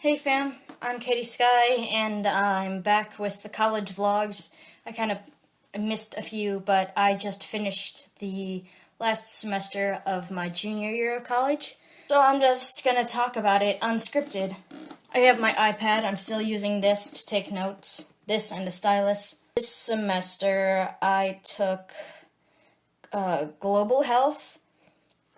Hey fam, I'm Katie Sky, and I'm back with the college vlogs. I kind of missed a few, but I just finished the last semester of my junior year of college. So I'm just gonna talk about it unscripted. I have my iPad, I'm still using this to take notes, this and a stylus. This semester I took global health,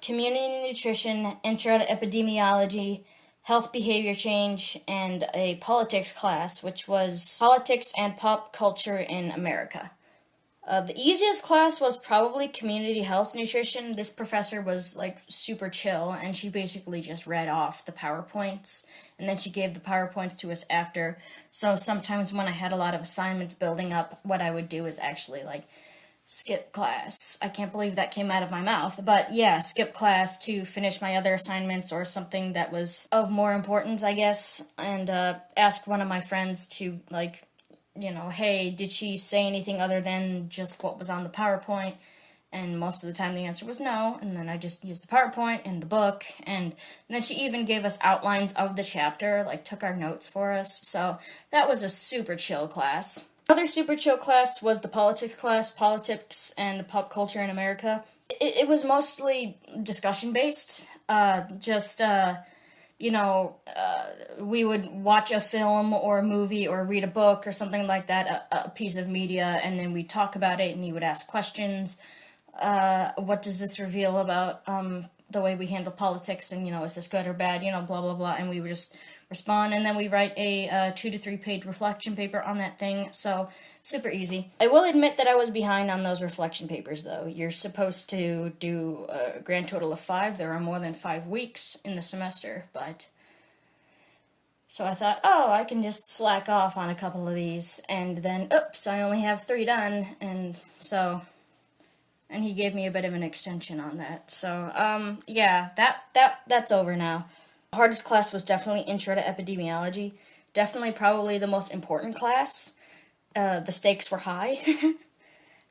community nutrition, intro to epidemiology, health behavior change, and a politics class, which was politics and pop culture in America. The easiest class was probably community health nutrition. This professor was super chill, and she basically just read off the PowerPoints, and then she gave the PowerPoints to us after. So sometimes when I had a lot of assignments building up, what I would do is actually skip class. I can't believe that came out of my mouth. But yeah, skip class to finish my other assignments or something that was of more importance, I guess, and ask one of my friends to, hey, did she say anything other than just what was on the PowerPoint? And most of the time the answer was no, and then I just used the PowerPoint and the book, and then she even gave us outlines of the chapter, took our notes for us, so that was a super chill class. Another super chill class was the politics class, politics and pop culture in America. It was mostly discussion-based, we would watch a film or a movie or read a book or something like that, a piece of media, and then we'd talk about it, and he would ask questions. What does this reveal about the way we handle politics, and, is this good or bad, blah, blah, blah, and we would just respond, and then we write a 2 to 3 page reflection paper on that thing, so super easy. I will admit that I was behind on those reflection papers, though. You're supposed to do a grand total of 5. There are more than 5 weeks in the semester, but... So I thought, I can just slack off on a couple of these, and then, oops, I only have 3 done, and he gave me a bit of an extension on that. So, yeah, that's over now. The hardest class was definitely Intro to Epidemiology. Definitely probably the most important class. The stakes were high.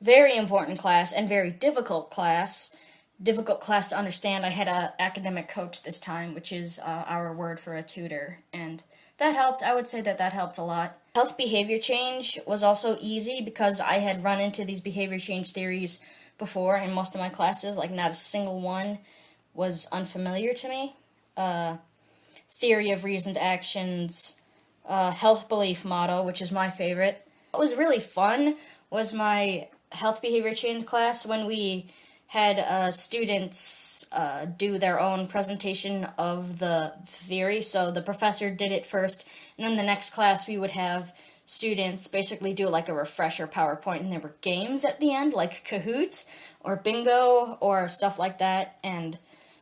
Very important class and very difficult class. Difficult class to understand. I had an academic coach this time, which is our word for a tutor, and that helped. I would say that helped a lot. Health behavior change was also easy because I had run into these behavior change theories before in most of my classes. Not a single one was unfamiliar to me. Theory of reasoned actions, health belief model, which is my favorite. What was really fun was my health behavior change class when we had students do their own presentation of the theory. So the professor did it first, and then the next class we would have students basically do a refresher PowerPoint, and there were games at the end, like Kahoot or Bingo or stuff like that, and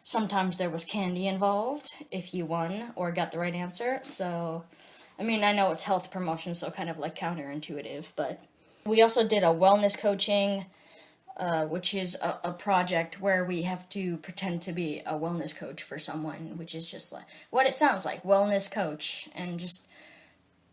sometimes there was candy involved if you won or got the right answer. So, I know it's health promotion, so kind of counterintuitive, but we also did a wellness coaching, which is a project where we have to pretend to be a wellness coach for someone, which is just what it sounds like, wellness coach, and just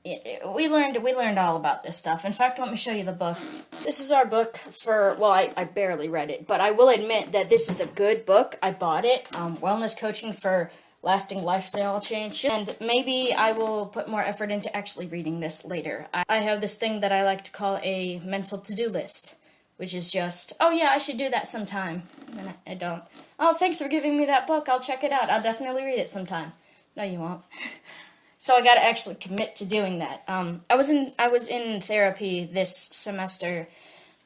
we learned all about this stuff. In fact, let me show you the book. This is our book for, I barely read it, but I will admit that this is a good book. I bought it, Wellness Coaching for Lasting Lifestyle Change, and maybe I will put more effort into actually reading this later. I have this thing that I like to call a mental to-do list, which is just, I should do that sometime, and I don't. Oh, thanks for giving me that book, I'll check it out, I'll definitely read it sometime. No, you won't. So I gotta actually commit to doing that. I was in therapy this semester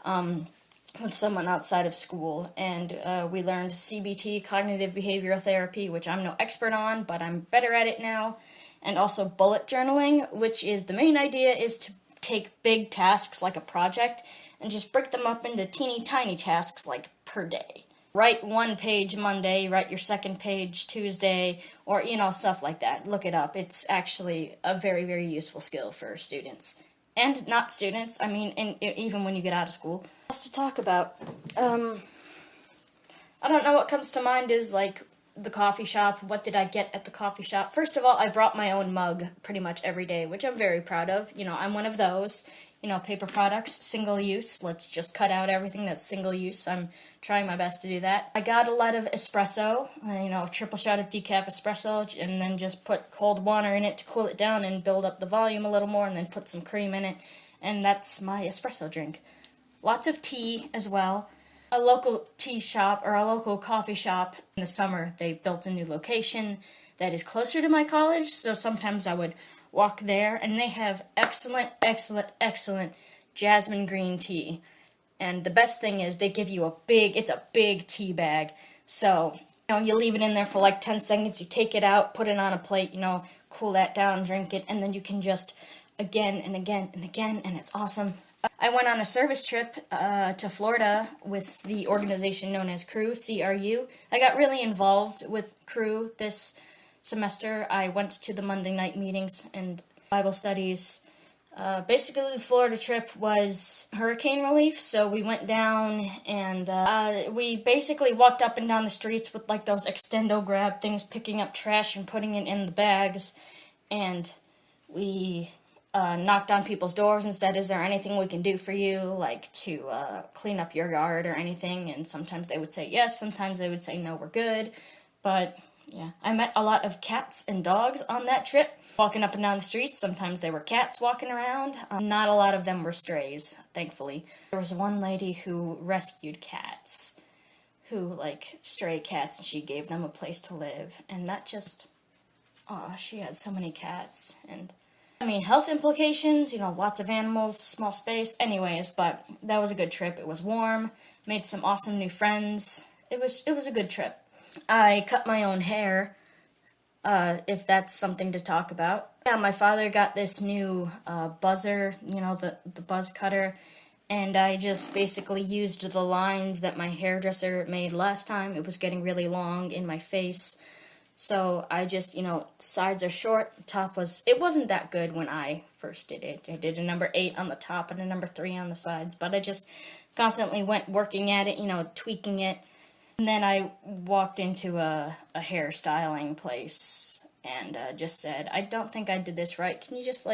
with someone outside of school, and we learned CBT, cognitive behavioral therapy, which I'm no expert on, but I'm better at it now, and also bullet journaling, which is the main idea is to take big tasks like a project and just break them up into teeny tiny tasks per day. Write 1 page Monday, write your 2nd page Tuesday, or, stuff like that. Look it up. It's actually a very, very useful skill for students. And not students, even when you get out of school. What else to talk about? I don't know, what comes to mind is, the coffee shop. What did I get at the coffee shop? First of all, I brought my own mug pretty much every day, which I'm very proud of. I'm one of those. paper products, single use. Let's just cut out everything that's single use. I'm trying my best to do that. I got a lot of espresso, a triple shot of decaf espresso, and then just put cold water in it to cool it down and build up the volume a little more, and then put some cream in it, and that's my espresso drink. Lots of tea as well. A local tea shop or a local coffee shop in the summer, they built a new location that is closer to my college, so sometimes I would walk there, and they have excellent, excellent, excellent jasmine green tea. And the best thing is they give you it's a big tea bag, so you leave it in there for like 10 seconds, you take it out, put it on a plate, cool that down, drink it, and then you can just again and again and again, and it's awesome. I went on a service trip to Florida with the organization known as Crew, CRU. I got really involved with Crew this semester. I went to the Monday night meetings and Bible studies. Basically, the Florida trip was hurricane relief, so we went down and we basically walked up and down the streets with like those extendo grab things, picking up trash and putting it in the bags, and we knocked on people's doors and said, is there anything we can do for you, like to clean up your yard or anything? And sometimes they would say yes, sometimes they would say no, we're good. But yeah, I met a lot of cats and dogs on that trip, walking up and down the streets. Sometimes there were cats walking around. Not a lot of them were strays, thankfully. There was one lady who rescued cats, stray cats, and she gave them a place to live. And that just, she had so many cats. And health implications, lots of animals, small space, anyways, but that was a good trip. It was warm, made some awesome new friends. It was a good trip. I cut my own hair, if that's something to talk about. Yeah, my father got this new buzzer, the buzz cutter, and I just basically used the lines that my hairdresser made last time. It was getting really long in my face. So I just, sides are short, it wasn't that good when I first did it. I did a number 8 on the top and a number 3 on the sides, but I just constantly went working at it, tweaking it. And then I walked into a hairstyling place and just said, I don't think I did this right. Can you just,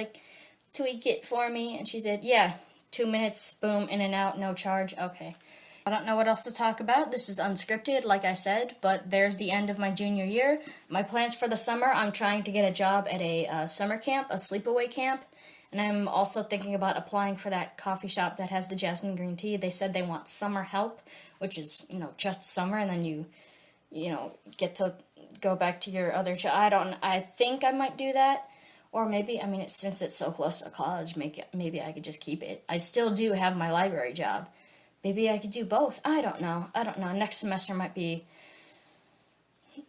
tweak it for me? And she said, yeah, 2 minutes, boom, in and out, no charge, okay. I don't know what else to talk about. This is unscripted, like I said, but there's the end of my junior year. My plans for the summer, I'm trying to get a job at a summer camp, a sleepaway camp, and I'm also thinking about applying for that coffee shop that has the jasmine green tea. They said they want summer help, which is, just summer, and then you get to go back to your other job. I think I might do that. Or maybe, since it's so close to college, maybe I could just keep it. I still do have my library job. Maybe I could do both. I don't know. Next semester might be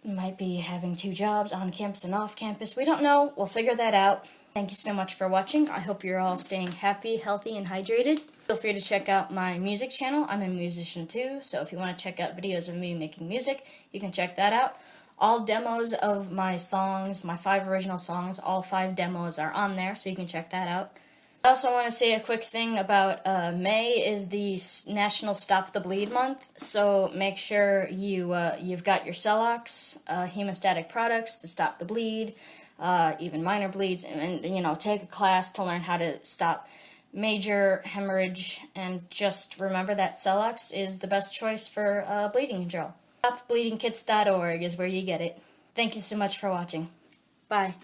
having 2 jobs, on campus and off campus. We don't know. We'll figure that out. Thank you so much for watching. I hope you're all staying happy, healthy, and hydrated. Feel free to check out my music channel. I'm a musician too, so if you want to check out videos of me making music, you can check that out. All demos of my songs, my 5 original songs, all 5 demos are on there, so you can check that out. I also want to say a quick thing about May is the National Stop the Bleed month, so make sure you've got your Celox, hemostatic products to stop the bleed, even minor bleeds, and take a class to learn how to stop major hemorrhage, and just remember that Celox is the best choice for bleeding control. StopBleedingKits.org is where you get it. Thank you so much for watching. Bye.